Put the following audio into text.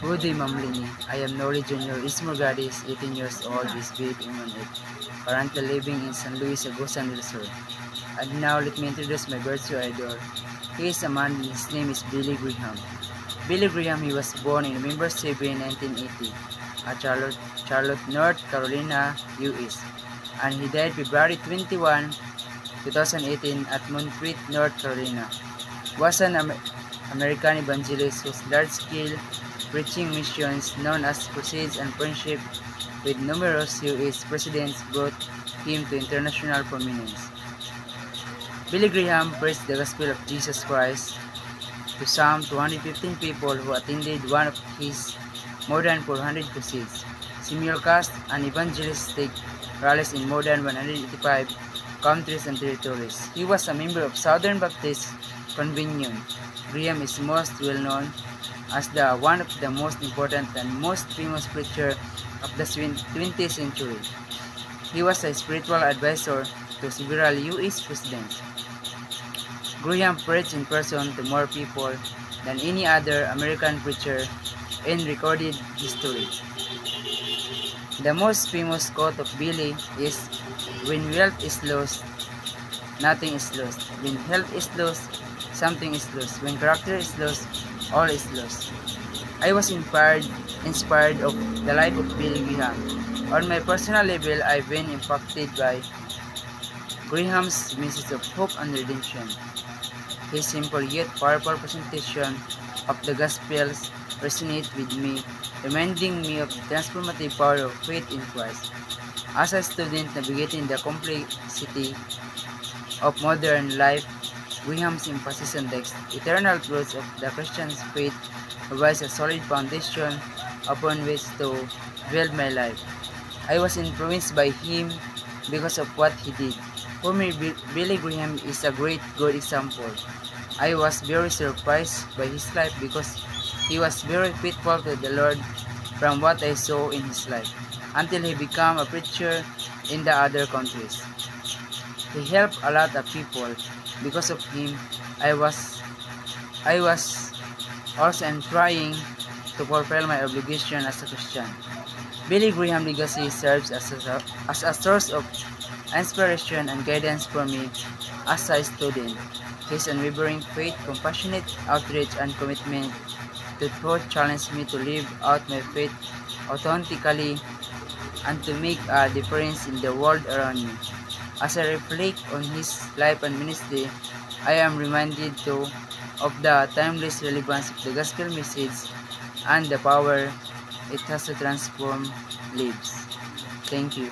Good day, Ma'am Lini. I am Nori Jr. Ismorgadis, 18 years old, is babe in 18, currently living in San Luis, Agusan del Sur. And now let me introduce my virtue idol. He is a man, his name is Billy Graham. Billy Graham, he was born in November 7, 1980, at Charlotte, North Carolina, US. And he died February 21, 2018 at Montreat, North Carolina. Was an American evangelist whose large-scale preaching missions known as Crusades and Friendship with numerous U.S. presidents brought him to international prominence. Billy Graham preached the gospel of Jesus Christ to some 215 people who attended one of his more than 400 crusades. Simulcast and evangelistic rallies in more than 185 countries and territories. He was a member of Southern Baptist Convention. Graham is most well known as one of the most important and most famous preacher of the 20th century. He was a spiritual advisor to several U.S. presidents. Graham preached in person to more people than any other American preacher in recorded history. The most famous quote of Billy is, "When wealth is lost, nothing is lost. When health is lost, something is lost. When character is lost, all is lost." I was inspired of the life of Billy Graham. On my personal level, I've been impacted by Graham's message of hope and redemption. His simple yet powerful presentation of the Gospels resonate with me, reminding me of the transformative power of faith in Christ. As a student navigating the complexity of modern life, Graham's emphasis on the eternal truths of the Christian faith provides a solid foundation upon which to build my life. I was influenced by him because of what he did. For me, Billy Graham is a great good example. I was very surprised by his life because he was very faithful to the Lord from what I saw in his life until he became a preacher in the other countries. He helped a lot of people. Because of him, I was also trying to fulfill my obligation as a Christian. Billy Graham legacy serves as a source of inspiration and guidance for me as a student. His unwavering faith, compassionate outreach, and commitment to truth challenge me to live out my faith authentically and to make a difference in the world around me. As I reflect on his life and ministry, I am reminded too of the timeless relevance of the gospel message and the power it has to transform lives. Thank you.